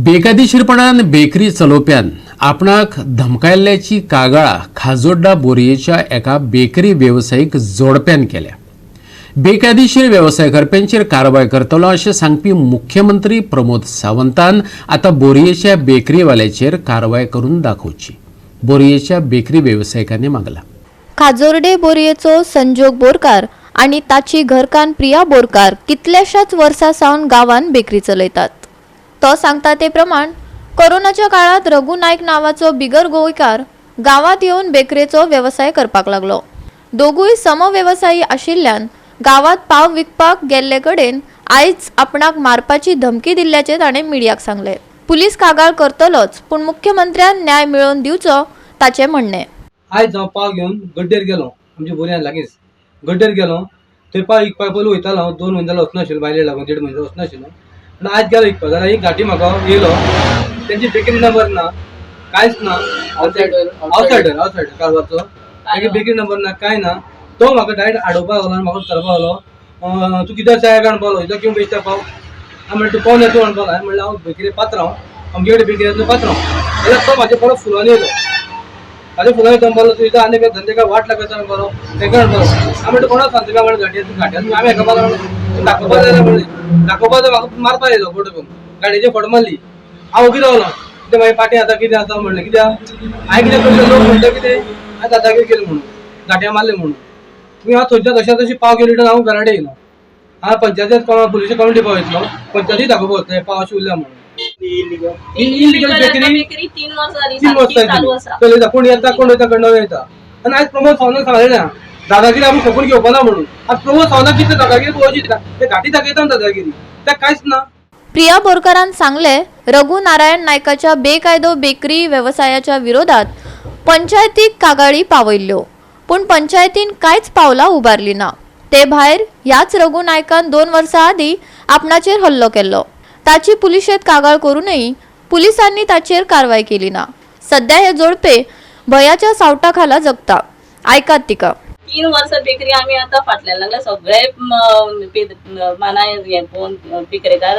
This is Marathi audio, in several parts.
बेकायदेशीरपणान बेकरी चलोवप्यान आपणाक धमकायल्ल्याची कागाळा खाजोड्डा बोरयेच्या एका बेकरी वेवसायीक जोडप्यान केल्या। बेकायदेशीर वेवसाय करप्यांचेर कारवाय करतलो अशें सांगपी मुख्यमंत्री प्रमोद सावंतान आतां बोरयेच्या बेकरीवाल्याचेर कारवाय करून दाखोवची बोरयेच्या बेकरी वेवसायिकांनी मागला। खाजोर्डे बोरयेचो संजोग बोरकार आणि ताची घरकान प्रिया बोरकार कितल्याशाच वर्सां सावन गांवांत बेकरी चलयतात। तो सांगता ते प्रमाण कोरोनाच्या काळात रघु नायक नावाचो बिगर गोंयकार गावात येवन बेकरेचो व्यवसाय करपाक लागलो। दोगूय समव्यवसायी आशिल्ल्यान गावात पाव विकपाक गेल्ले कडेन आयज आपणाक मारपाची धमकी दिल्ल्याचे ताणें मिडियाक सांगले। पुलीस कागाळ करतलोच पूण मुख्यमंत्र्यान न्याय मेळोवन दिवचो ताचें म्हणणें। आयज हांव पाव घेवन गड्डेर गेलो, आमच्या बोरयान लागींच गड्डेर गेलो। थंय पाव विकपाक पयलीं वयतालो हांव 2 म्हयने वचनाशिल्लो, बायलेक लागून 1.5 म्हयने वचनाशिल्लो। पण आज गेलो विकपाक जाल्यार एक गाठी म्हाका येयलो, तेंची बेकरी नंबर ना, कांयच ना, आवटसायडर कारवारचो तेगे बेकरी नंबर ना, कांय ना। तो म्हाका डायरेक्ट आडोवपाक लागलो आनी म्हाका करपाक लागलो, तूं कित्याक चाय काणपालो, इथं क्यों बेचता पाव? हांव म्हणलें तूं पावन येतो म्हणपाक हांवें म्हणलें हांव बेकरी पात्रांव, आमचे कडेन बेकरी पात्रांव। जाल्यार तो म्हाजे परत फुलांनी येयलो, म्हाज्या फुलांनी दंबालो, तूं इथं आनी धंदे काय वाट लागता म्हणपालो, तेंका म्हणपालो। हांव म्हणलें कोणाक सांगता काय म्हणलें घाट्यान आमी हेका पावलो दाखोवपाक जाय म्हणलें दाखोवपाक म्हाका मारपाक येयलो फोटो घेवन, गाडयेचेर फोटो मारली। हांव ओगी रावलो, कितें मागीर पाटी आतां कितें आतां म्हणलें कित्याक हांवें कितें करलें, लोक म्हणटा कितें हांवें दादागिरी केली म्हणून, घाट्या मारले म्हणून। तुवें हांव थंयच्या तशें तशी पाव केली रिटर्न हांव घरा कडेन येयलो। हांव पंचायतीत पुलिशेक कंप्लेंट पावयतलो, पंचायतीक दाखोवपाक वतले पाव अशें उरल्या म्हणून। इल्लीगल बेकरी 3 वर्सां चालू आसा, चलयता कोण येता कोण वयता कडनं येता। आनी आयज प्रमोद सावंतान सांगलें ना दादागिरी आमी खपून घेवपाना म्हणून। आज प्रमोद सावंतान कितें दादागिरी पळोवची ते घाटी दाखयता दादागिरी, तें कांयच ना। प्रिया बोरकारान सांगले रघु नारायण नायकाच्या बेकायदो बेकरी व्यवसायाच्या विरोधात पंचायतीक कागाळी पावयल्ल्यो, पूण पंचायतीन कांयच पावलां उबारली ना। ते भायर ह्याच रघु नायकान 2 वर्सां आदीं आपणाचेर हल्लो केल्लो, ताची पुलिशेंत कागाळ करूनय पुलिसांनी ताचेर कारवाय केली ना। सध्या हे जोडपे भयाच्या सावटाखाला जगता। आयकात तिका। 3 वर्सां बेकरी आमी आतां फाटल्यान लागल्या, सगळे माना हे विक्रेकार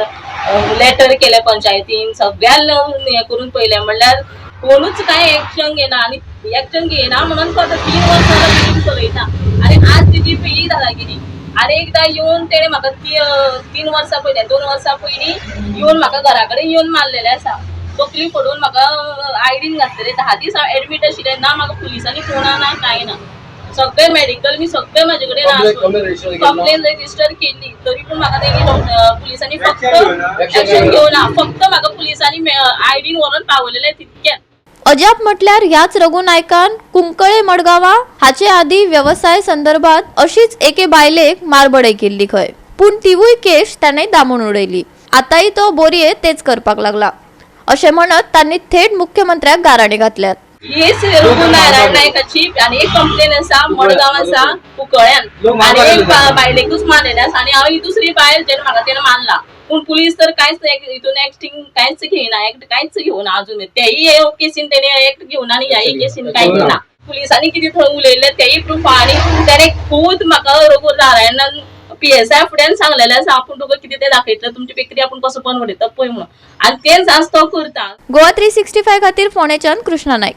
लेटर केले पंचायतीन, सगळ्यां हे करून पयले म्हणल्यार कोणूच काय एक्शन घेना आनी एक्शन घेना म्हणून तो 3 वर्सां बेकरी चलयता। आनी आज तेजी पयली दादागिरी। आनी एकदां येवन तेणे म्हाका 3 वर्सां पयलीं 2 वर्सां पयलीं येवन म्हाका घरा कडेन येवन मारलेले आसा। तकली फोडून म्हाका आयडीन घातलेले, 10 दीस हांव एडमीट आशिल्लें ना, म्हाका पुलिसांनी फोन ना कांय ना, सगळे मेडिकल मी सगळे माझे कडेन कंप्लेन रजिस्टर केली, तरी पण म्हाका तेणी पुलिसांनी फक्त एक्शन घेवना, फक्त म्हाका पुलिसांनी आयडीन व्हरून पावयलेले तितकेच। अजाप म्हटल्यार ह्याच रघु नायकान कुंकळे मडगांवा हाचे आदी व्यवसाय संदर्भात अशीच एके बायलेक मारबडय केल्ली खंय, पूण तिवूय केस ताणें दामून उडयली। आतांय तो बोरये तेच करपाक लागला अशें म्हणत तांणी थेट मुख्यमंत्र्याक गाराणे घातल्यात। हीच रघु नारायण नायकाची आनी एक कंप्लेन आसा मडगांव आसा कुंकळ्यान, आनी एक बायलेकूच मारलेले आसा, आनी हांव ही दुसरी बायल जेणे म्हाका तेणे मारला, पूण पुलीस तर कांयच हितून एक्टिंग कांयच घेयना, एक्ट कांयच घेवना अजून। तेही हे केसीन तेणे एक्ट घेवना आनी ह्याय केसीन कांयच ना। पुलिसांनी कितें थंय उलयले तेही प्रूफ आनी तेणे खूद म्हाका रघु नारायणान PSI फुड्यान सांगलेलें आसा, आपूण तुका कितें तें दाखयतलें, तुमची बेकरी आपूण कसो पण उडयता पळय म्हणून, आनी तेंच आज तो करता। गोवा 365 खातीर फोंडेच्यान कृष्णा नायक।